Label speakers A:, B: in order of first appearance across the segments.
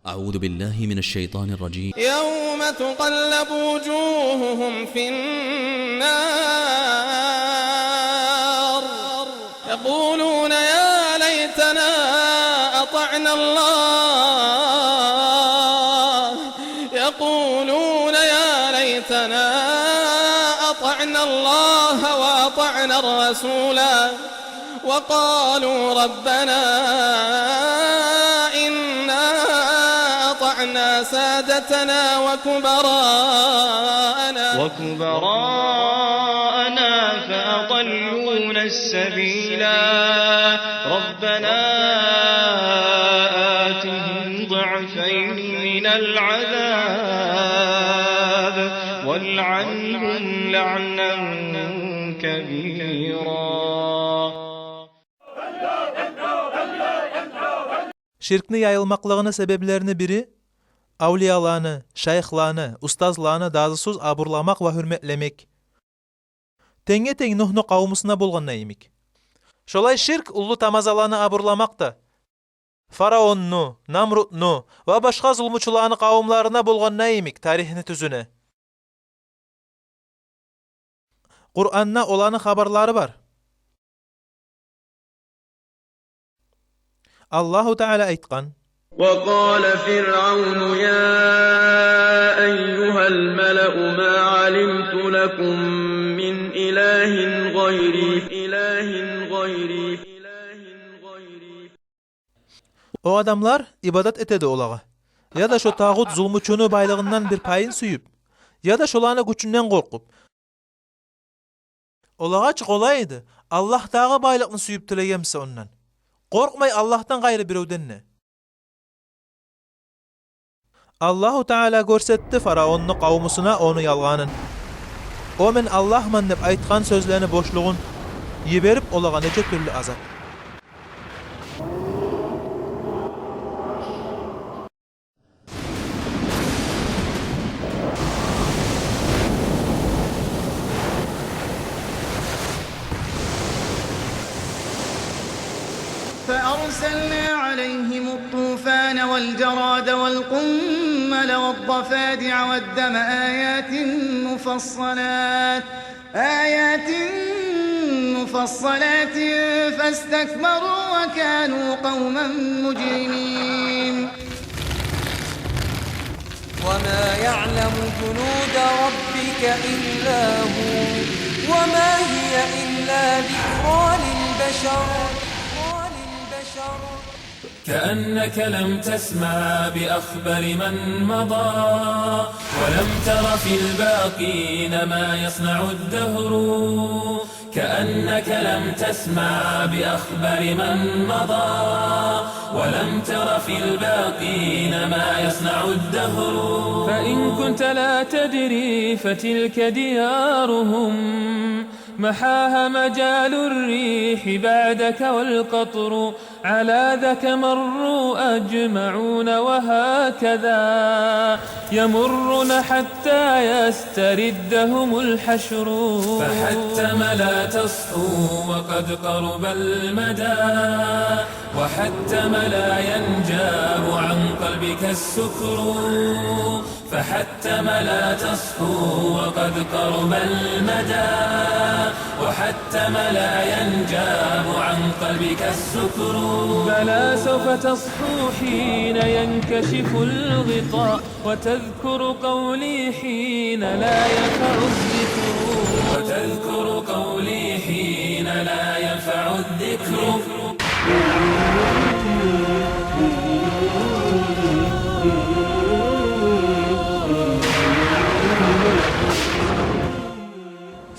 A: أعوذ بالله من الشيطان الرجيم.
B: يوم تقلب وجوههم في النار يقولون يا ليتنا أطعنا الله يقولون يا ليتنا أطعنا الله وأطعنا الرسولا وقالوا ربنا إنا أطعنا سادتنا
C: وكبراءنا فأضلونا السبيلا ربنا آتهم ضعفين من العذاب والعنهم لعنا كبيرا.
D: Şirkni yayılmaklığının sebeplerini biri, avliyalarını, şeyhlarını, ustazlarını dazısız aburlamak ve hürmetlemek. Tenge-teng Nuh'nu kavmusuna bolğanna emik. Şolay şirk ullu tamazalarını aburlamak da, Faraonnu, Namrutnu ve başka zulmuçularını kavumlarına bolğanna emik tarihini tüzüne. Kur'an'na olanı haberleri var. Allahu Teala aytqan:
C: وقال فرعون يا أيها الملأ ما علمت لكم من إله غيري.
D: O adamlar ibadat etedi olağa. Ya da şu tağut zulmuçunu baylığından bir payın suyup, ya da şolana güçünden korkup. Olağa çık olaydı. Allah dağı baylıqını suyup tilegemse ondan. Korkmay Allah'tan gayrı birövden ne? Allahu Teala görsetti Faraon'nu kavmusuna onu yalganın. O men Allah'man dep aytkan sözlerini boşluğun yiberip olağa nece türlü azap.
E: فأرسلنا عليهم الطوفان والجراد والقمل والضفادع والدم آيات مفصلات فاستكبروا وكانوا قوما مجرمين.
F: وما يعلم جنود ربك إلا هو وما هي إلا ذكرى للبشر.
G: كأنك لم تسمع بأخبر من مضى ولم تر في الباقين ما يصنع الدهر. كأنك لم تسمع بأخبر من مضى ولم تر في الباقين ما يصنع الدهر. فإن كنت لا تدري فتلك ديارهم محاها مجال الريح بعدك والقطر. على ذاك مروا أجمعون وهكذا يمرون حتى يستردهم الحشر. فحتم لا تصحو وقد قرب المدى وحتم لا ينجاب عن قلبك السكر. فحتم لا تصحو وقد قرب المدى وحتم لا ينجاب عن قلبك السكر. بلى سوف تصحو حين ينكشف الغطاء وتذكر قولي حين لا ينفع الذكر. وتذكر قولي حين لا ينفع الذكر.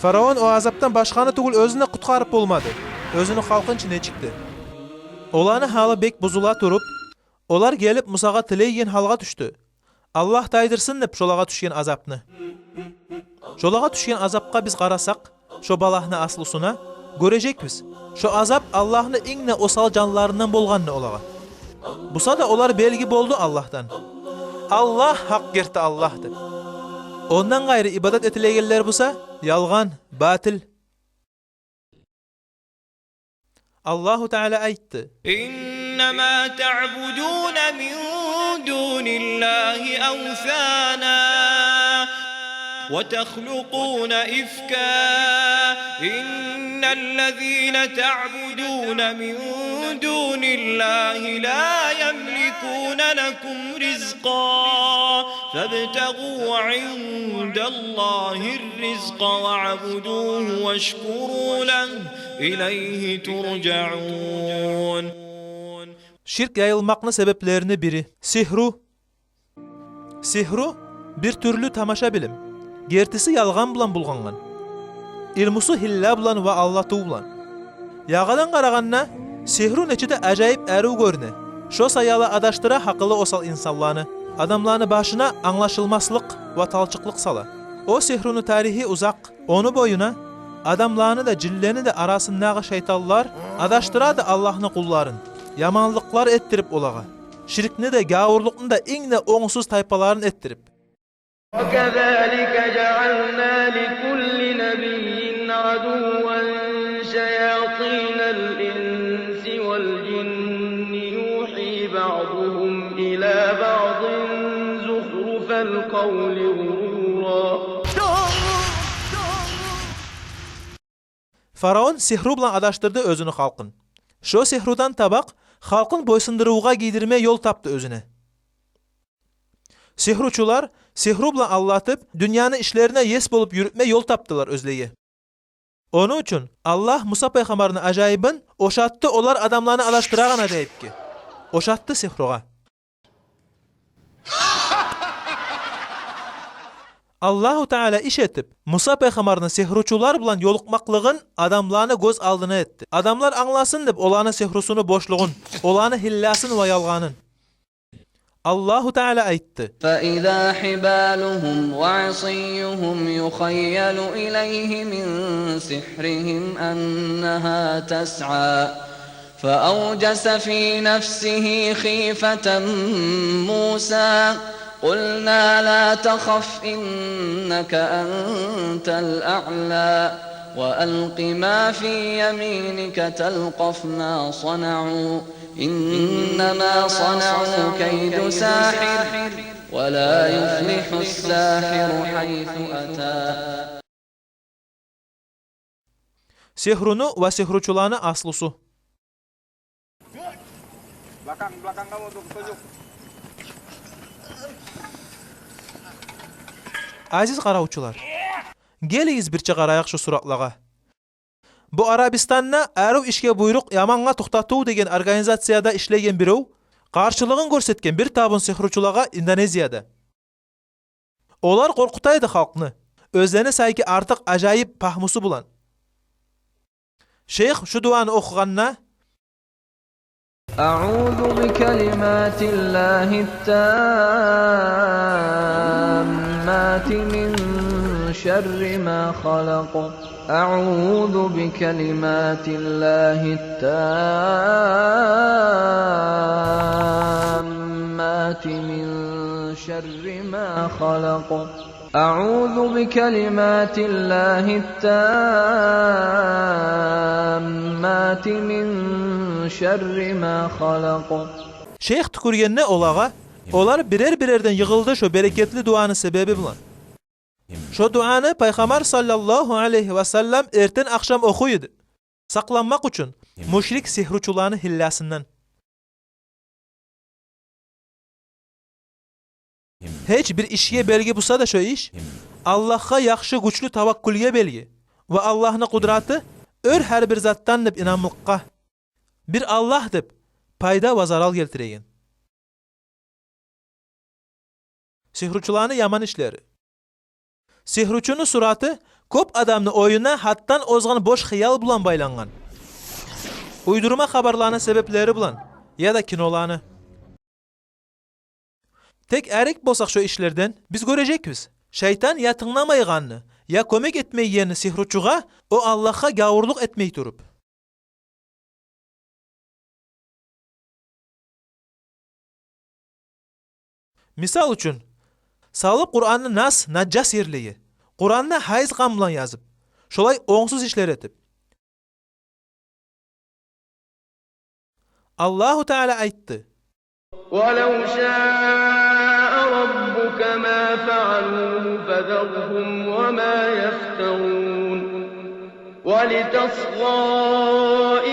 D: Faraon o azaptan başkanı tugul özüne kutkarıp olmadı. Özünü halkın içine çıktı. Olanı halı bek buzula turup, olar gelip Musaga tileygen halga düştü. Allah daydırsın dep şolaga düşken azapны. Şolaga düşken azapka biz qarasak, şo balahны aslusuna görecekbiz. Şo azap Allah'ны iňne osal canlarından bolganny olaga. Busa da olar belgi boldu Allah'tan. Allah hak gerti Allah'dır. Ondan gayrı ibadat etilegenler busa, yalgan, batil. Allahu Teala aytdı:
H: إنما تعبدون من دون الله أوثانا وتخلقون إفكا إن الذين تعبدون من دون الله لا يملكون لكم رزقا فابتغوا عند الله الرزق واعبدوه واشكروا له إليه ترجعون.
D: Şirk yayılmakның sebeplerini biri sihru. Sihru bir türlü tamaşa bilim. Gertisi yalgan bilan bulgangan. İlmusu hilla bilan va allatu bilan. Yağadan qaraganna sihru neçide acayip eru görüne. Şo sayalı adaştıra haqılı osal insanlarını, adamlarını başına anlaşılmaslık va talçıklık sala. O sihrunu tarihi uzak, onu boyuna adamlarını da cilleni de arasındağı şeytanlar adaştıra da Allah'ını kulların. Yamanlıklar ettirip olağa. Şirkni de gavurlukni da iňne oňsuz taypaların ettirip.
C: وَكَذَلِكَ جَعَلْنَا لِكُلِّ نَبِيٍّ عَدُوًّا شَيَاطِينَ الْإِنسِ وَالْجِنِّ يُوحِي بَعْضُهُمْ إِلَى بَعْضٍ زُخْرُفَ الْقَوْلِ غُرُورًا.
D: Faraon sihru bilan adaştırdı özünü halkın. Şo sihrudan tabak halkın boysunduruvga giydirme yol taptı özüne. Sihruçular sihru bilan allatıp dünyanın işlerine yes bolup yürütme yol taptılar özleyi. Onun için Allah Musa peygamberini acayibin oşattı olar adamlarını adaştıragan acayip ki. Oşattı sihruğa. Allahu Teala iş etip Musa peygamberini sihruçular bilan yolukmaklığın adamlarını göz aldına etti. Adamlar anlasın dep olanın sihrusunu boşluğun, olanı hillasın ve yalganın. Allahu Teala aytdı.
F: فَإِذَا حِبَالُهُمْ وَعِصِيُّهُمْ يُخَيَّلُ إِلَيْهِ مِنْ سِحْرِهِمْ أَنَّهَا تَسْعَى فَأَوْجَسَ فِي نَفْسِهِ خِيفَةً مُوسَى قُلْنَا لَا تَخَفْ إِنَّكَ أَنْتَ الْأَعْلَى وَأَلْقِ مَا فِي يَمِينِكَ تَلْقَفْ مَا صَنَعُوا إِنَّمَا صَنَعُوا كَيْدُ سَاحِرٍ وَلَا يُفْلِحُ السَّاحِرُ حَيْثُ أَتَى.
D: Sihrunu ve sihruçularını aslusu.
C: Belakang kamu tuh tunjuk.
D: Aziz qarawçular, geliyiz birçe qarayak şu suratlağa. Bu Arabistanna Arab işke buyruk yamanğa toxtatuv degen organizatsiyada işlegen birov, qarşılığın görsetken bir tabun sihruçulağa Indoneziyada. Olar qorqutaydı halkını, özlerine sayki artık acayip pahmusu bulan. Şeyh şu duanı okuğanna,
F: أعوذ بكلمات الله التامات من شر ما خلق أعوذ بكلمات الله التامات من شر ما خلق أعوذ بكلمات الله التامات من شر ما خلق.
D: Şeyh tükürgenne olağa, olar birerden yığıldı şu bereketli duanın sebebi bulan. Şu duanı Peygamber sallallahu aleyhi ve sellem erten akşam okuydu. Saklanmak için müşrik sihruçularını hillasından. Hiç bir işe belge bulsa da şu iş, Allah'a yaxşı güçlü tavakkülge belge ve Allah'ın kudratı ör her bir zattan dep inanmılıkka, bir Allah dep payda ve zaral geltiregen. Sihruçularını yaman işleri. Sihruçunun suratı köp adamны oyuna hattan ozgan boş xiyal bulan baylangan. Uydurma habarlarının sebepleri bulan ya da kinolarını. Tek erek bolsak şu işlerden biz görecekbiz. Şeytan ya tınlamayganını ya kömek etmeyeni sihruçuğa o Allah'a gavurluk etmey turup. Misal üçün salıp Kur'an'ı nas nacas yerliyi, Kur'an'da hayız gamlan yazıp, şolay oňsuz işler etip. Allahu Teala aytdı.
C: ولو شاء ربك ما فعلوه فذرهم وما يفترون ولتصغى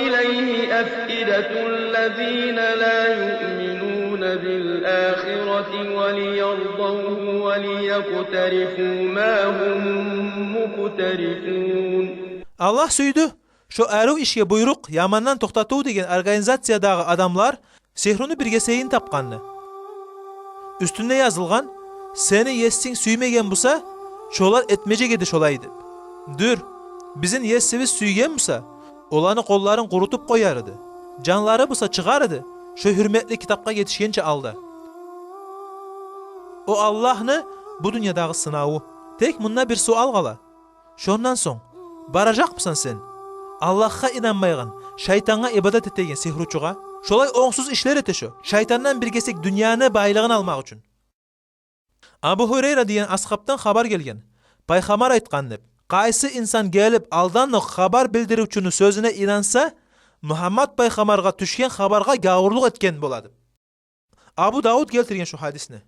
C: إليه أفئدة الذين لا يؤمنون بالآخرة وليرضوه وليقترفوا ما هم مقترفون.
D: Allah süydü. Şu arı işe buyruk yamandan toxtatuv degen organizatsiyadağı adamlar sehrunu birge seyin tapqanını. Üstünde yazılgan, seni yessin süymegen busa, çolar etmece gedi şolaydı. Dür, bizin yessiviz süygen busa, olanı kolların kurutup koyarıdı. Canları busa çıkarıdı, şu hürmetli kitapka yetişkençe aldı. O Allah'ını bu dünyadağı sınavı. Tek bununla bir sual qala. Şondan son, baracak mısın sen? Allah'a inanmaygan, şeytana ibadet etegen sihruçuğa, şolay ongsuz işler eteşo. Şeytandan birgesek dünyanı baylığını almak üçün. Abu Hureyre diyen ashabtan haber gelgen. Paygamber aytkan dep. Qaysı insan gelip aldanlık haber bildiruvchunun sözüne inansa, Muhammed paygamberga düşken haberga gavurluk etken boladı. Abu Davud keltirgen şu hadisini.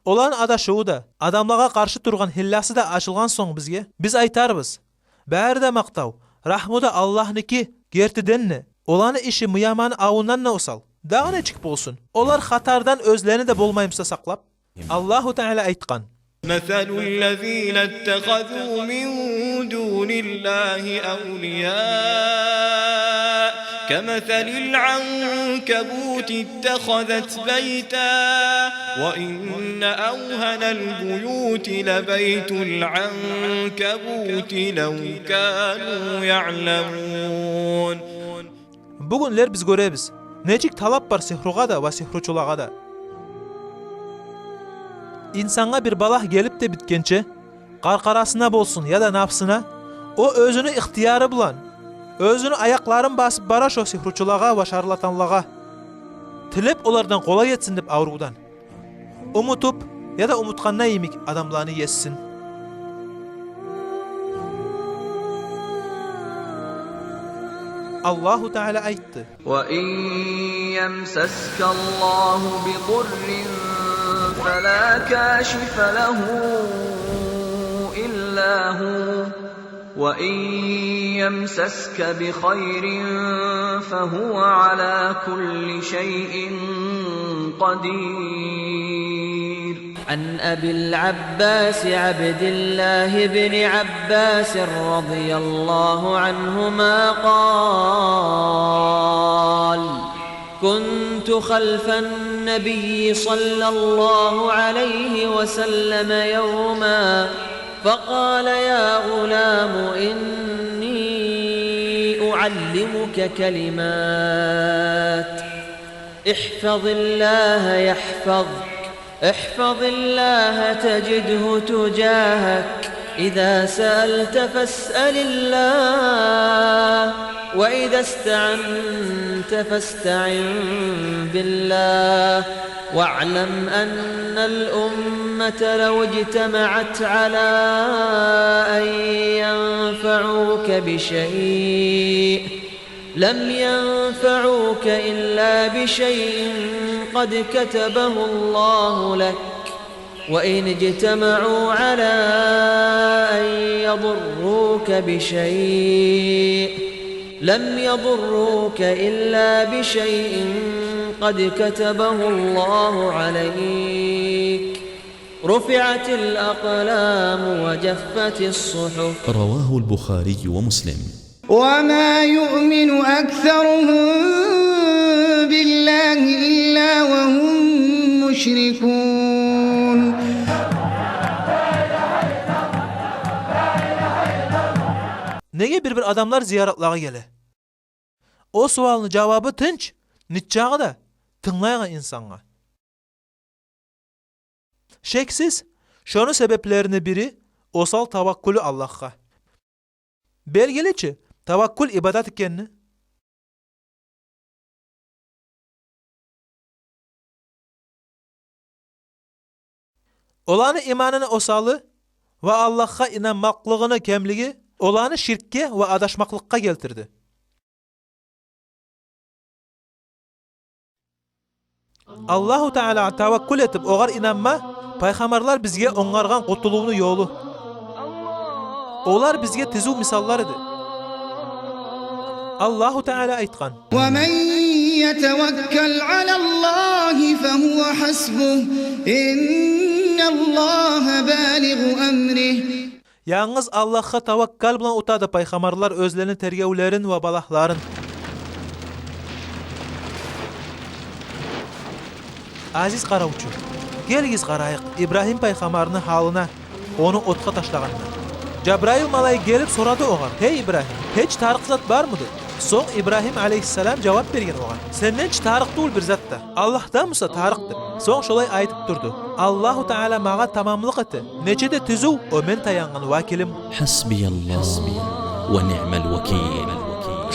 D: Olan adaşığı da, adamlağa karşı turgan hillası da açılgan son bizge, biz aytarbız. Bäri de maqtav, rahmu da Allah'niki gertidenne. Olanı işi mıyamanı avundan ne osal. Dağı ne çık bolsun. Olar hatardan özlerini de bolmayımsa saklap. Allahu Teala aytkan.
H: مثل الذين اتخذوا من دون الله أولياء كمثل العنكبوت اتخذت بيتا وإن أوهن البيوت لبيت العنكبوت لو كانوا يعلمون.
D: Bugünler biz görebiz. Necik talap var sihruğa da ve sihruçulağa da. İnsana bir balah gelip de bitkençe, qarqarasına bolsun ya da nafsına, o özünü ihtiyarı bulan, özünü ayakların basıp baraş o sihruçulağa ve şarlatanlağa, tilep olardan kolay etsin dep avrudan, umutup ya da umutkanna yemik adamlarını yessin. Allahu Teala aytdı.
F: وَإِنْ يَمْسَسْكَ اللّٰهُ بِضُرٍّ فَلَا كَاشِفَ لَهُ إِلَّا هُوَ وَإِنْ يَمْسَسْكَ بِخَيْرٍ فَهُوَ عَلَى كُلِّ شَيْءٍ قَدِيرٌ.
I: عن أبي العباس عبد الله بن عباس رضي الله عنهما قال: كنت خلف النبي صلى الله عليه وسلم يوما فقال: يا غلام إني أعلمك كلمات احفظ الله يحفظك احفظ الله تجده تجاهك إذا سألت فاسأل الله وإذا استعنت فاستعن بالله واعلم أن الأمة لو اجتمعت على أن ينفعوك بشيء لم ينفعوك إلا بشيء قد كتبه الله لك وإن اجتمعوا على أن يضروك بشيء لم يضروك إلا بشيء قد كتبه الله عليك رفعت الأقلام وجفت الصحف.
A: رواه البخاري ومسلم.
E: وما يؤمن أكثرهم بالله إلا وهم مشركون.
D: Nege bir adamlar ziyaretlağa gele? O sualın cevabı tınç, nitçağı da tınlayan insana. Şeksiz, şonu sebeplerini biri osal tavakkülü Allah'a. Belgeliçi, tavakkül ibadat ikenini. Olanı imanını osalı ve Allah'a inanmaklığını kemligi, olanı şirkke ve adaşmaklıkka geltirdi. Allahu Teala tavakkul etip oğar inanma, paygamarlar bizge oңargan qutuluğunu yolu. Olar bizge tizu misallar idi. Allahu Teala aytgan:
E: وَمَنْ يَتَوَكَّلْ عَلَى اللَّهِ فَهُوَ حَسْبُهُ إِنَّ اللَّهَ بَالِغُ أَمْرِهِ.
D: Yalnız Allah'a tavakkal bilan utadı paygamarlar özlerini tergevlerin ve balahların. Aziz qaravçu, gelgiz qarayıq İbrahim paygamarının halına, onu otqa taşlağanına. Cebrail malayı gelip soradı oğan: "Hey İbrahim, hiç tarıq zat var mıdır?" Soň İbrahim aleyhisselam cevap bergen oğan: "Senden hiç tarıq dul bir zatda. Allah'tan mısa tarıqdır." Soň şolay aytıp durdu: "Allahu Teala mağa tamamlyk etdi. Neçede tüzü o men tayangan vakilim."
A: Hasbiyallah ve ni'mel vekil.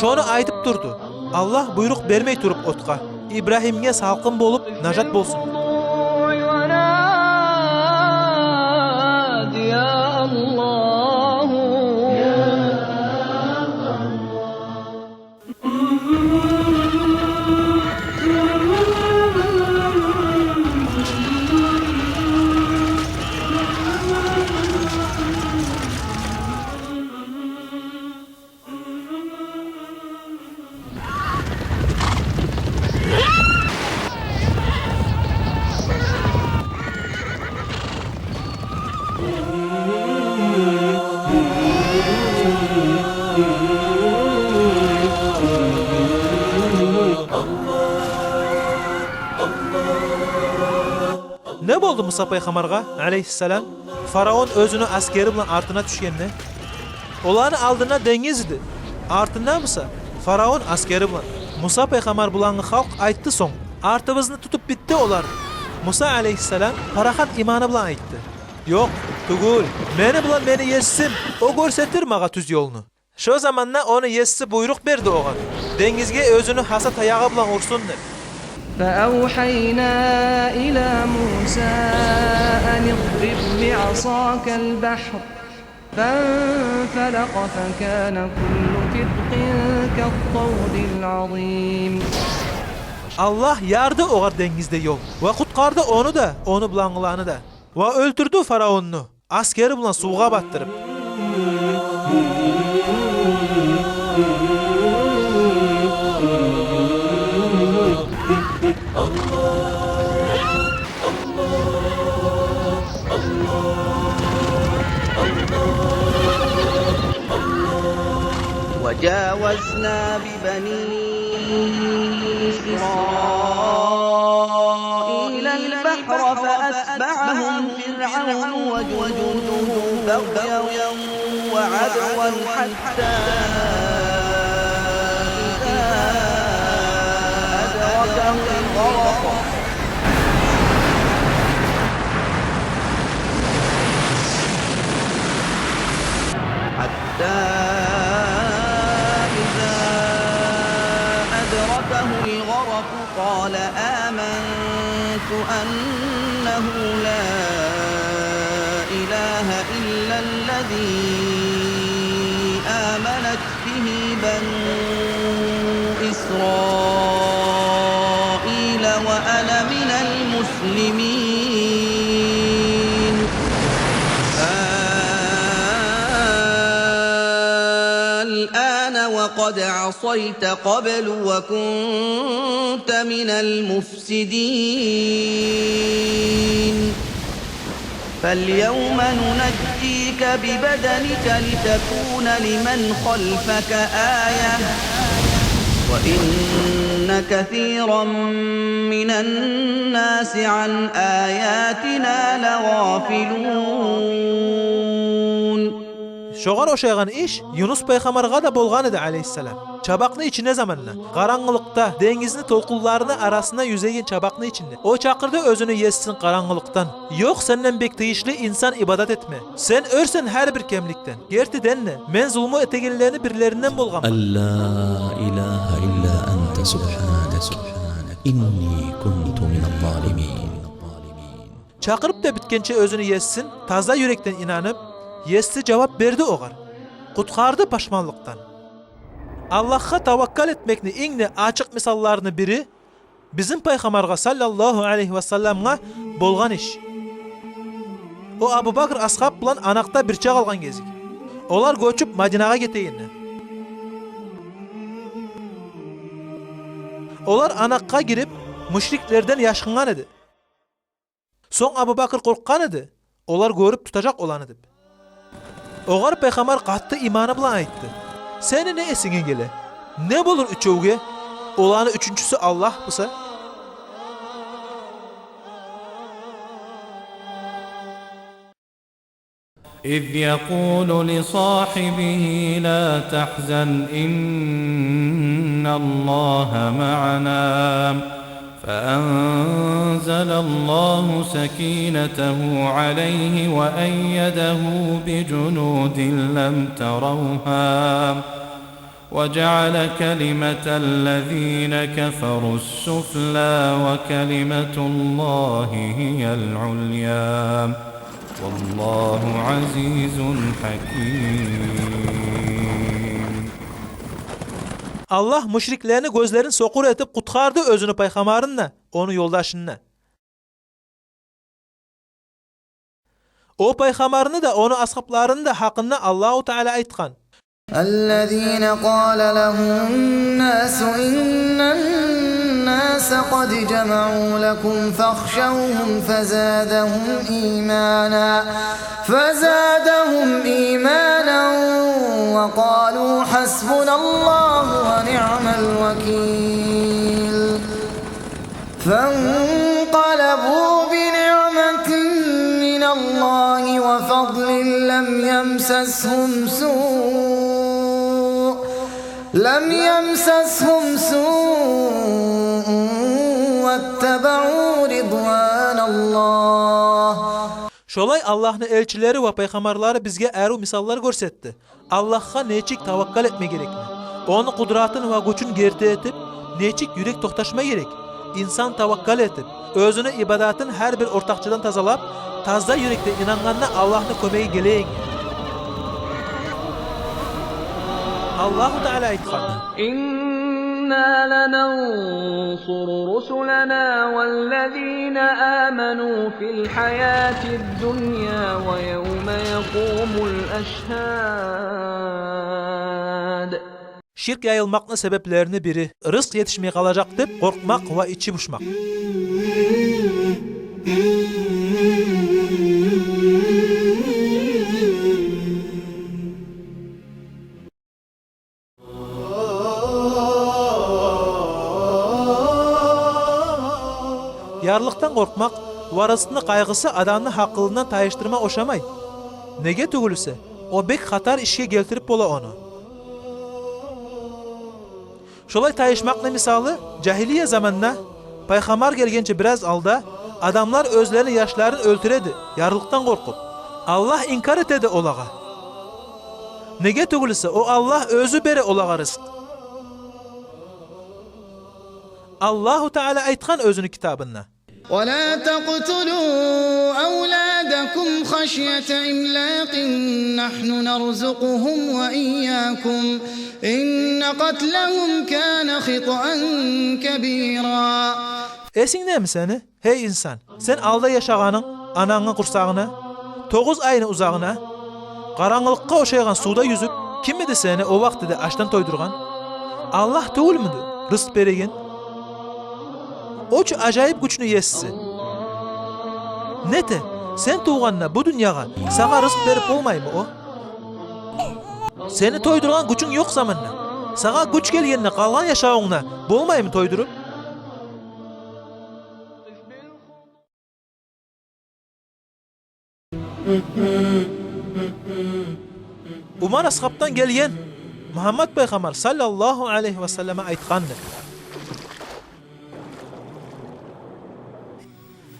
D: Şonu aytıp durdu. Allah buyruk bermey turup otqa İbrahim'e salqın bolup najat bolsun. Ne boldu Musa paygamarga aleyhisselam? Faraon özünü askeri bilan artına düşgende. Olanı aldına dengiz idi. Artında Musa Faraon askeri bilan. Musa paygamar bulanı halk aytdı soň. Artыбызны tutup bitti olar. Musa aleyhisselam parahat imanı bilan aytdı. Yok, tugul. Meni yessin. O görsetir mağa tüz yolunu. Şu zamanla onu yessi buyruk berdi oğan. Dengizge özünü hasa tayağı bilan ursun dedi.
I: فأوحينا إلى موسى أن اضرب بعصاك البحر فانفلق فكان كل فرق كالطود العظيم.
D: Allah yardı oğar dengizde yol ve kutkardı onu da, onu bulanğılanı da ve öldürdü faraonunu askeri bulan suğa battırıp.
C: وجاوزنا ببني إسرائيل البحر فأتبعهم فرعون وجنوده بغيا وعدوا حتى إذا أدركه الغرق قال آمنت أنه لا إله إلا الذي آمنت به بنو إسرائيل وأنا من المسلمين. الآن وقد عصيت قبل وكنت من المفسدين فاليوم ننجيك ببدنك لتكون لمن خلفك آية وإن كثيرا من الناس عن آياتنا لغافلون.
D: Şoğar oşayğan iş Yunus peygamarga da bolğan idi aleyhisselam. Çabakны içine zamanla, qarаңgılıkta, dengizini tolqunlarını arasına yüzeygen çabakны içinde. O çakırdı özünü yessin qarаңgılıktan. Yok senden bek tıyışlı insan ibadat etme. Sen örsen her bir kemlikten. Gerti denne, men zulmu etegenlerini birlerinden bolğam.
A: La ilahe illa ente subhanek inni kuntu minel zalimin.
D: Çakırıp da bitkençe özünü yessin, taza yürekten inanıp, yessi cevap berdi oğar. Kutkardı paşmanlıktan. Allah'a tavakkal etmekni ingni açık misallarını biri, Bizim Peygamberga sallallahu aleyhi ve sellem'e bolgan iş. O Abu Bakr ashab bilan anaqda bir çağ algan gezik. Olar göçüp Madinaga keteyinni. Olar anaqqa girip müşriklerden yaşkıngan edi. Soň Abu Bakr korkkan edi. Olar görüp tutacak olanı dip. Ogar Peygamber qatty imany bilan aýtdy. Seni ne esiňe gele? Ne bolur üçöwge? Olanı üçüncüsü Allah bysa?
J: إذ يقول لصاحبه لا تحزن إن الله معنا فأنزل الله سكينته عليه وأيده بجنود لم تروها وجعل كلمة الذين كفروا السفلى وكلمة الله هي العليا والله عزيز حكيم.
D: Allah müşriklerini gözlerini sokur etip kutkardı özünü peygamberine, onu yoldaşına. O peygamberini de onu ashablarını da hakkında Allahu Teala aytkan.
E: الذين قال لهم الناس إن الناس قد جمعوا لكم فاخشوهم فزادهم إيمانا وقالوا حسبنا الله ونعم الوكيل فانقلبوا بنعمة من الله وفضل لم يمسسهم سوء واتبعوا رضوان الله.
D: Şolay Allah'ın elçileri ve peygamberleri bizge eru misallar görsetdi. Allah'a neçik tavakkal etme gerekli. Onun kudratını ve gücünü gerte etip, neçik yürek toktaşma gerek. İnsan tavakkal etip, özünü ibadatın her bir ortakçıdan tazalap, tazda yürekte inanganına Allah'ın kömeği geleyin. Allahu Teala aytkan.
F: İnna lanansuru rusulana vellezina amanu fil hayatid dunya ve yevme yekumul eşhad.
D: Şirk yayılmakның sebeplerini biri rızk yetişmeye kalacak dep korkmak ve içi buşmak. Yarlıktan korkmak, varasını kaygısı adamını hakkılığından tayıştırma oşamay. Nege tügülüse, o bek hatar işe geltirip bola onu. Şolay tayışmakla misalı, cahiliye zamanına, peygamber gelgence biraz alda, adamlar özlerini yaşlarını öldüredi, yarlıktan korkup. Allah inkar etedi olağa. Nege tügülüse, o Allah özü beri olağa rızk. Allahu Teala aytkan özünü kitabında.
E: ولا تقتلوا أولادكم خشية إملاق نحن نرزقهم وإياكم إن قتلهم كان خطأ كبيرا.
D: Esinde mi seni? Hey insan, sen alda yaşağanın ananın kursağına, 9 ayını uzağına, karanlıkka oşaygan suda yüzüp, kim miydi seni o vaktide açtan toydurgan? Allah tuğul müdü? Rızk beregen? Oç acayip güçlü yesisi. Nete, sen tuğanına bu dünyaga sağa rızk berip olmay mı o? Seni toydurgan güçün yok zamanla. Sağa güç gelgenine kalgan yaşağına bolmay mı toydurup? Umar ashabtan gelgen Muhammed Peygamber sallallahu aleyhi ve selleme aytkandır.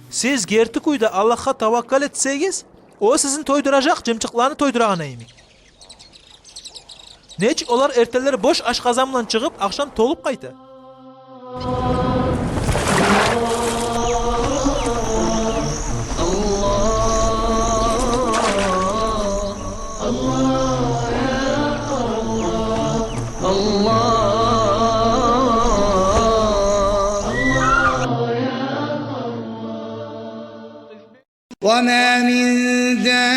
D: Siz gertik uyda Allah'a tavakkal etseyiz, o sizin toyduracak cımçıklarını toydurağına emi. Neçik olar erteleri boş aşkazamla çıkıp akşam tolup kayta.
E: وما من دابة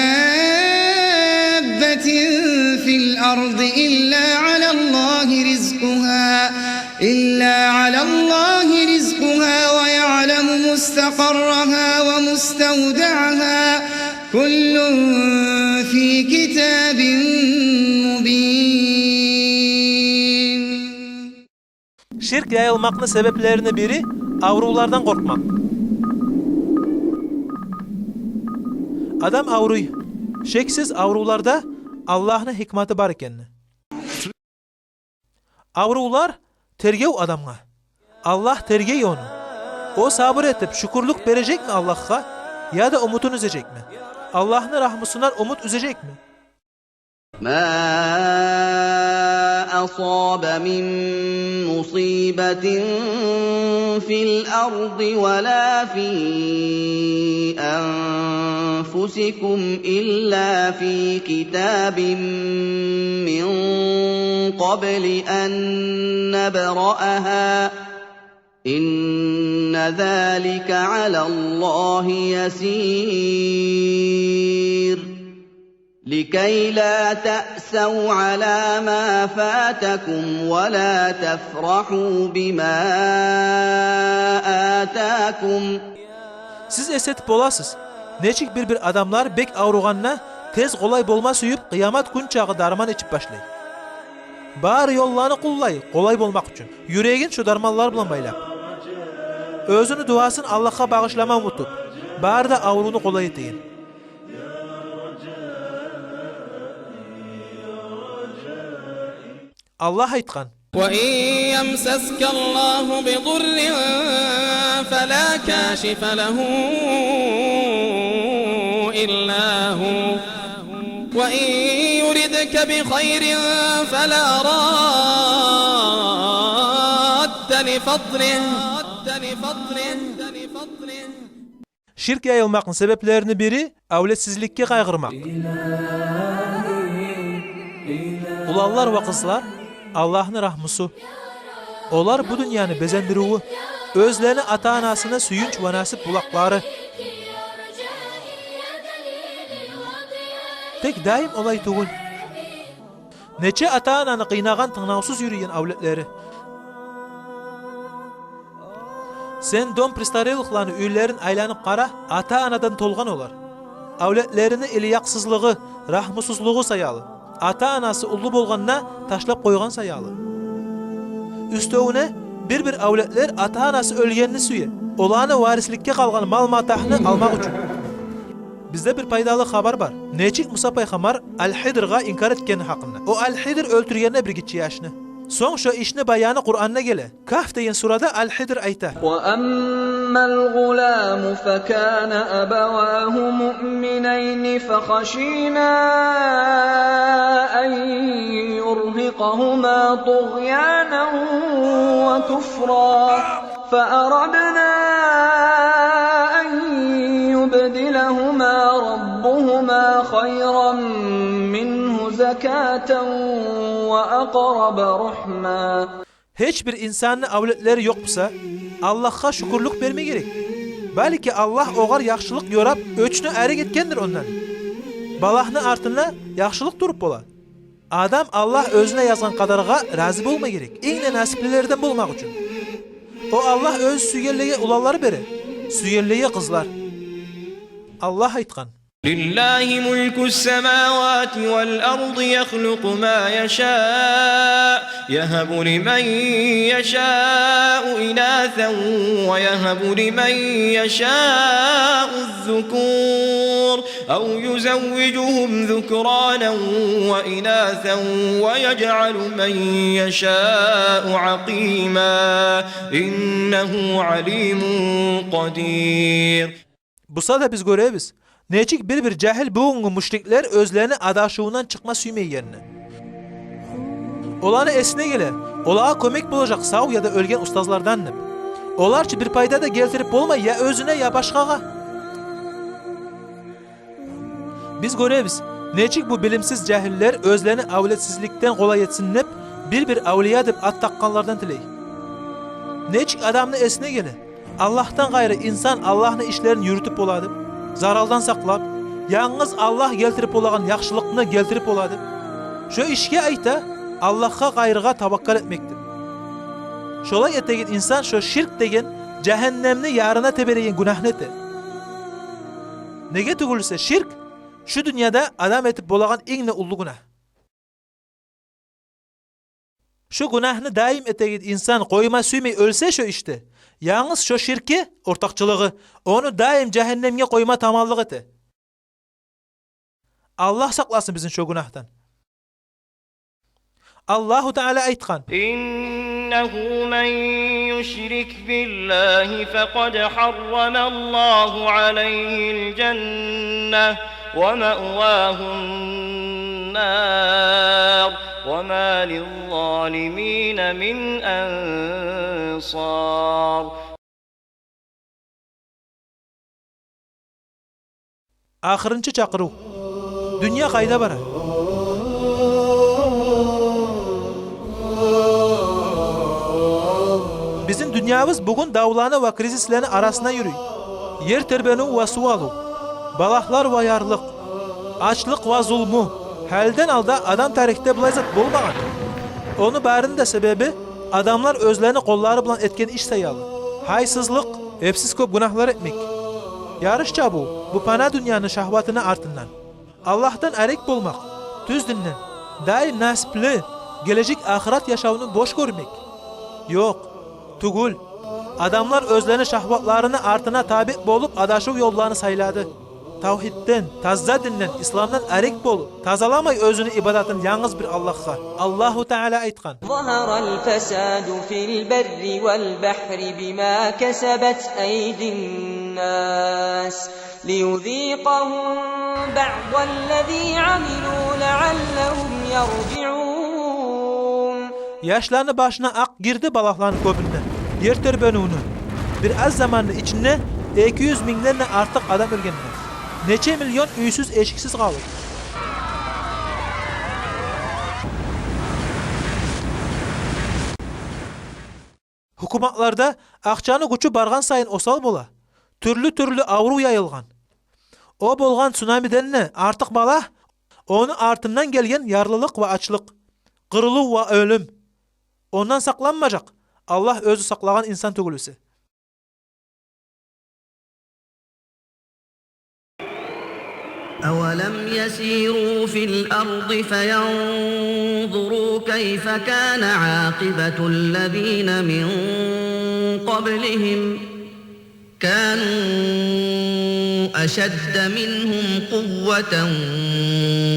E: في الأرض إلا على الله رزقها ويعلم مستقرها ومستودعها كل في كتاب مبين.
D: Şirk yayılmakның sebeplerini biri avrulardan korkmak. Adam avruy. Şeksiz avrularda Allah'ın hikmeti bar ekenini. Avrular tergev adamga. Allah tergey onu. O sabır etip şükürlük verecek mi Allah'a ya da umutunu üzecek mi? Allah'ın rahmetinden umut üzecek mi?
C: ما أصاب من مصيبة في الأرض ولا في أنفسكم إلا في كتاب من قبل أن نبرأها إن ذلك على الله يسير لكي لا تأسوا على ما فاتكم ولا تفرحوا بما آتاكم.
D: Siz esetip olasız. Neçik bir adamlar bek avruğanna tez kolay bolma suyup kıyamet gün çağı darman içip başlay. Bari yollarını kullay, kolay bolmak üçün. Yüreğin şu darmanlar bilan baylap. Özünü duasın Allah'a bağışlama umutup, bari da avruğunu kolay eteyin. Allah aytgan:
B: وَإِنْ يَمْسَسْكَ اللَّهُ بِضُرٍّ فَلَا كَاشِفَ لَهُ إِلَّا هُوَ وَإِنْ يُرِدْكَ بِخَيْرٍ فَلَا رَادَّ لِفَضْلِهِ.
D: Şirk yayılmakın sebeplerini biri avletsizlikке kaygırmak. Ulallar ve kızlar Allah'ın rahmusu. Olar bu dünyanı bezendiruğu, özlerini ata-anasına suyunç ve nasip bulakları. Tek daim olay tuğul. Neçe ata-ananı kıynagan tınavsuz yürüyen avletleri. Sen dom pristareliklarını öylerin aylanıp qara, ata-anadan tolgan olar. Avletlerini iliyaksızlığı, rahmusuzluğu sayalı. Ata-anası ulu bolganna taşlap koygan sayalı. Üstövüne bir avletler ata-anası ölgenini süye. Olanı varislikке kalgan mal matahını almak üçün. Bizde bir paydalı haber var. Neçik Musa Peygamber Al-Hidir'a inkar etkeni hakkında. O Al-Hidir öldürgenine bir gitçi yaşını. Son şu işini bayanı Kur'an'na gele. Kaf deyen surada Al-Hidir ayta.
F: وَأَمَّا الْغُلَامُ فَكَانَ أَبَوَاهُ مُؤْمِنَيْنِ فَخَشِينَا أَنْ يُرْهِقَهُمَا طُغْيَانًا وَكُفْرًا فَأَرَدْنَا أَنْ يُبْدِلَهُمَا رَبُّهُمَا خَيْرًا مِنْهُ زَكَاةً وَأَقْرَبَ رُحْمًا.
D: Hiçbir insanın avletleri yoksa Allah'a şükürlük verme gerek. Belki Allah oğar yaxşılık yorap öçünü eri gitkendir ondan. Balahını artına yaxşılık durup bola. Adam Allah özüne yazgan kadarga razı bolma gerek. Eğne nasiplilerden bulmak için. O Allah öz süyerliğe ulalları beri. Süyerliğe kızlar. Allah aytgan:
H: لله ملك السماوات والأرض يخلق ما يشاء يهب لمن يشاء إناثا ويهب لمن يشاء الذكور أو يزوجهم ذكرانا وإناثا ويجعل من يشاء عقيما إنه عليم قدير.
D: Bu sada biz görebiz. Neçik bir cahil buğungu müşrikler özlerini adaşığından çıkma süymeyyenini. Olanı esine gele, olağa kömek bulacak sağ ya da ölgen ustazlardandır. Olarçı bir payda da geltirip olmay ya özüne ya başkağa. Biz görebiz. Neçik bu bilimsiz cahiller özlerini avletsizlikten kolay etsinlep bir avliya dip at takkanlardan tiley. Neçik adamını esine gele. Allah'tan gayrı insan Allah'ın işlerini yürütüp oladı. zaraldan saqlab, yalnız Allah keltirip bolğan yaxşılıqni keltirip bolady. Şu işge ayta Allah'a gayrıga tawakkal etmekdir. Şolay etegen insan şu şirk degen cehennemni yarına teberegen günahni ete. Nege tugulsa şirk şu dünyada adam etip bolğan eng ullu günah. Şu günahni daim etegen insan koyma süymey ölse şu işte. Yalnız şu şirki ortakçılığı onu daim cehennemge koyma tamallık ete. Allah saklasın bizim şu günahtan. Allahu Teala aytgan:
H: İnnehu men yushrik billahi faqad harramallahu alayhi'l cenneh ve ma'wahun nar ve ma lizzalimin min ansar.
D: Ahirınçı çaqıruv. Dünya qayda barar? Bizim dünyamız bugün davlanı ve krizislerin arasına yürüyor. Yer terbenu ve sualu, balaklar ve yarlık, açlık ve zulmü, halden alda adam tarihte bulayzat bulmagan. Onu barının da sebebi adamlar özlerini kolları bilan etken iş sayalı. Haysızlık, epsiz köp günahlar etmek. Yarışça bu pana dünyanın şahvatını artından. Allah'tan arek bulmak, düz dinlen, daim nasipli, gelecek ahiret yaşamını boş görmek. Yok, tugul. Adamlar özlerini şahvatlarını artına tabi bolup adaşıv yollarını sayladı. Tavhidden, tazza dinlen, İslam'dan arek bolup, tazalamay özünü ibadatın yalnız bir Allah'a. Allahu Teala aytgan:
F: Zaharal fesadu fil berri vel bahri bima kesebet eydin nas liyuziqahum ba'dallezî amilû leallehum yerci'ûn.
D: Yaşlarını başına ak girdi balaklarını köpünden. Yer terbönüğünü. Bir az zamanın içinde 200 binlerle artık adam ölgenler. Neçe milyon üysüz eşiksiz kalır. Hukumatlarda akçanı güçü bargan sayın osal bola. Türlü avru yayılgan. O bolgan tsunami'den ne artık bala, onu artından gelgen yarlılık ve açlık, kırılı ve ölüm. Ondan saklanmayacak. Allah özü saklagan insan tugulüsü.
C: أَوَلَمْ يَسِيرُوا فِي الْأَرْضِ فَيَنْظُرُوا كَيْفَ كَانَ عَاقِبَةُ الَّذِينَ مِنْ قَبْلِهِمْ كَانُوا أَشَدَّ مِنْهُمْ قُوَّةً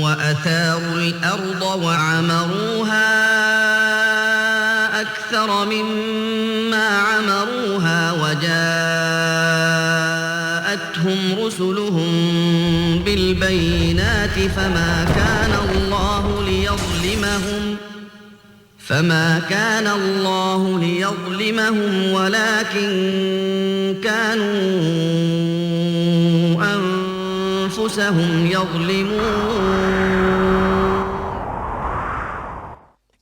C: وَأَثَارُوا الْأَرْضَ وَعَمَرُوهَا أَكْثَرَ مِمَّا عَمَرُوهَا وَجَاءَتْهُمْ رُسُلُهُم بالبينات فما كان الله ليظلمهم ولكن كانوا أنفسهم يظلمون.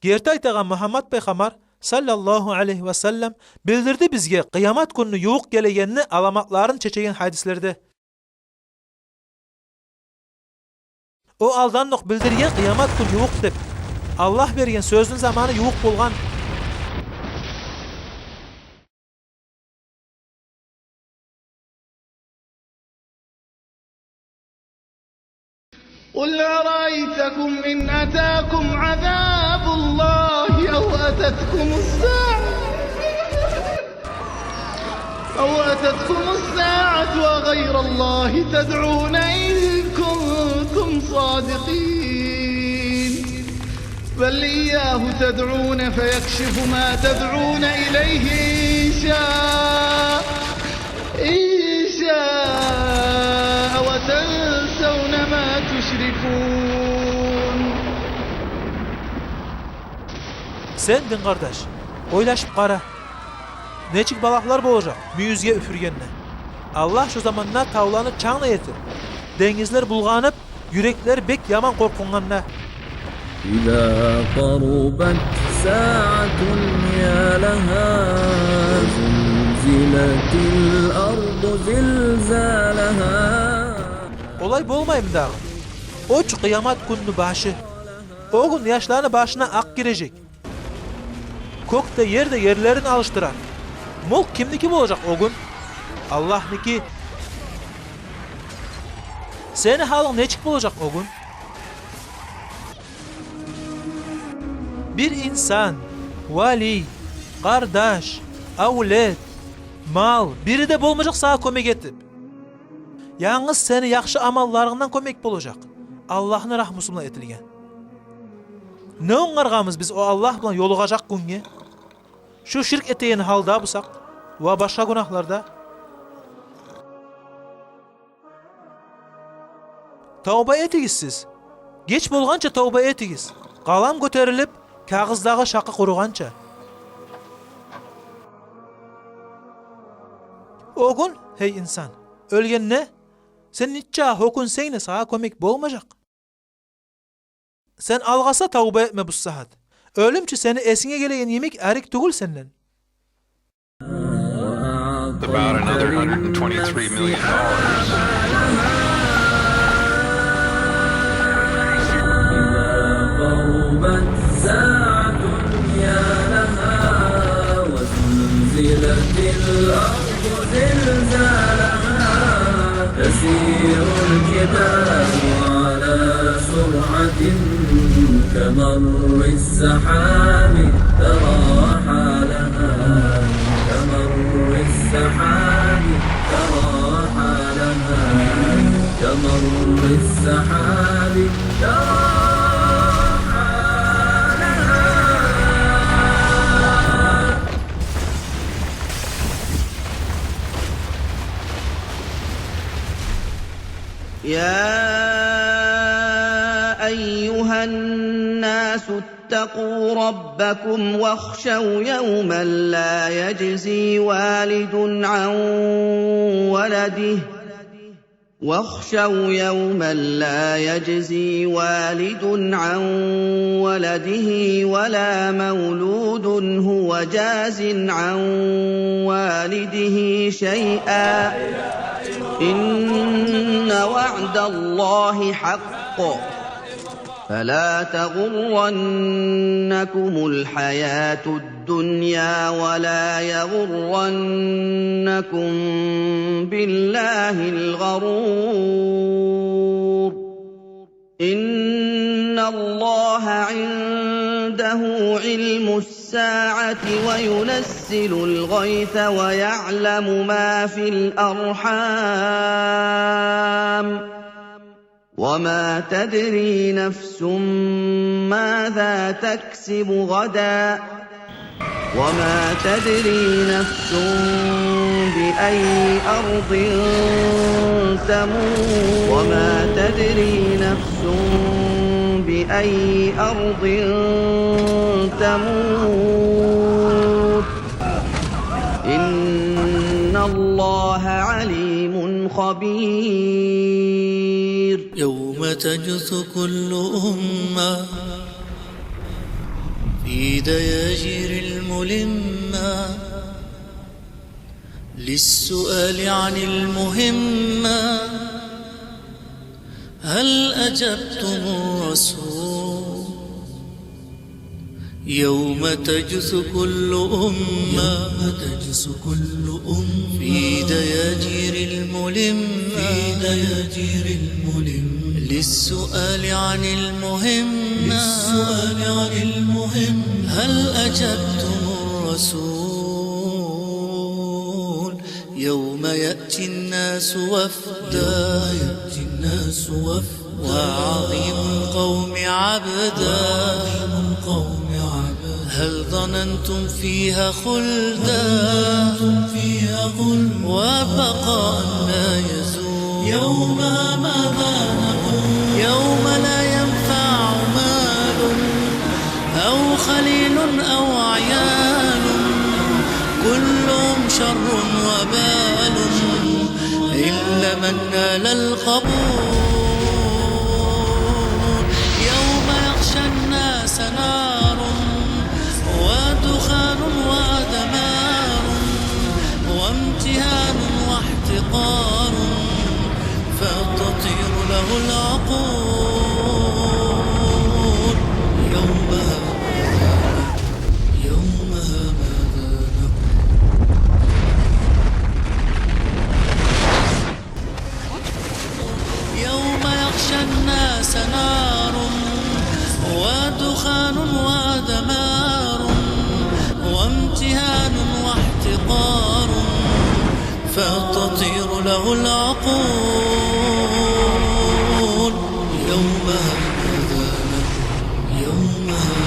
D: Gerta aytagan Muhammed Peygamber sallallahu aleyhi ve sellem bildirdi bizge kıyamet günü yoğuk gelegenini alamatların çeçegen hadislerde. O aldanlık bildirgen kıyamet günü yoğuk dep. Allah bergen sözün zamanı yoğuk bolgan.
E: قُلْ أَرَأَيْتَكُمْ إِنْ أَتَاكُمْ عَذَابُ اللَّهِ أَوْ أَتَتْكُمُ السَّاعَةُ وَغَيْرَ اللَّهِ تَدْعُونَ إِن كُنتُمْ صَادِقِينَ بَلْ إِيَّاهُ تَدْعُونَ فَيَكْشِفُ مَا تَدْعُونَ إِلَيْهِ إِن شَاءَ وَتَنْسَوْنَ مَا تُشْرِكُونَ.
D: Sen din kardeş, oylaşıp kara. Neçik balaklar bolacak müyüzge üfürgenine. Allah şu zamanla tavlanı çağla yetir. Denizler bulganıp, yürekler bek yaman korkunganna.
G: إذا قربت ساعة يا لها زلزلت الأرض زلزالها
D: olay bolmayım dağı. Oç kıyamet günü başı. O gün yaşlarını başına ak girecek. Kökte yerde yerlerini alıştırar. Mulk kimniki olacak o gün? Allah'niki. Seni halın neçik olacak o gün? Bir insan, vali, kardeş, avlet, mal, biri de bolmayacak sağa kömek etip. Yalnız seni yaxşı amallarından kömek bolacak. Allah'ın rahmusuna etilgen. Ne onlargamız biz o Allah bilen yolugacak günge? Şu şirk eteğini halda busak ve başka günahlarda. Tavba etigiz siz. Geç bolgança tavba etigiz. Qalam göterilip, kağızdağı şakı kurugança. O gün, hey insan, ölgen ne? Sen nitça hokun seyne sağa komik bolmayacak. Sen algasa tavba etme bu saat. Ölümçü seni esine gelen yemek erik tugul senden.
K: About another $123 million.
G: تسير الجبال على سرعة كمر السحاب ترى حالها كمر السحاب ترى حالها كمر السحاب ترى
C: يا أيها الناس اتقوا ربكم واخشوا يوما لا يجزي والد عن ولده ولا مولود هو جاز عن والده شيئا إن وعد الله حق فلا تغرنكم الحياة الدنيا ولا يغرنكم بالله الغرور إن الله عنده علم الساعة وينزل الغيث ويعلم ما في الأرحام وما تدري نفس ماذا تكسب غدا وما تدري نفس بأي أرض تموت وما تدري نفس بأي أرض تموت إن الله عليم خبير
L: يوم تجث كل أمة في دياجير الملمة للسؤال عن المهمة هل أجبتم الرسول يوم تجث كل أمة في دياجير الملمة للسؤال عن المهمة هل أجبتم الرسول يوم يأتي الناس وفدا وعظيم القوم عبدا هل ظننتم فيها خلدا وبقاء لا يزول يوم ماذا نقول يوم لا ينفع مال أو خليل أو عيال كلهم شر وبال إلا من نال القبول يوم يغشى الناس نار ودخان ودمار وامتهان واحتقار فتطير له العقول يومها ماذا يوم يغشى الناس نار ودخان ودمار وامتهان واحتقار فتطير له العقول يومها ماذا يومها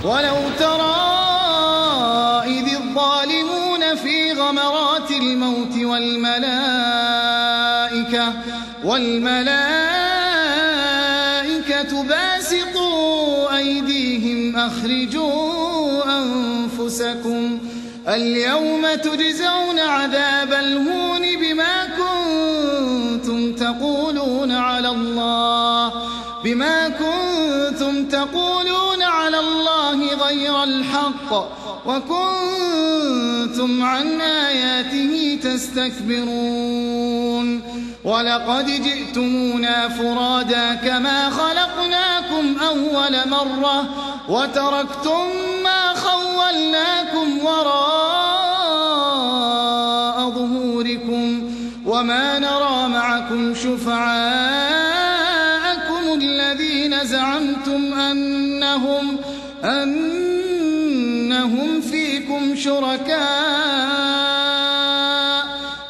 E: ولو ترى إذ الظالمون في غمرات الموت والملائكة باسطوا أيديهم أخرجوا أنفسكم اليوم تجزون عذاب الهون بما كنتم تقولون على الله غير الحق وكنتم عن آياته تستكبرون ولقد جئتمونا فرادا كما خلقناكم أول مرة وتركتم ما خولناكم وراء ظهوركم وما نرى معكم شفعاءكم الذين زعمتم أنهم فيكم شركاء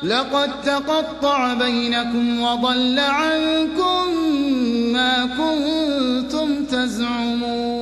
E: لقد تقطع بينكم وضل عنكم ما كنتم تزعمون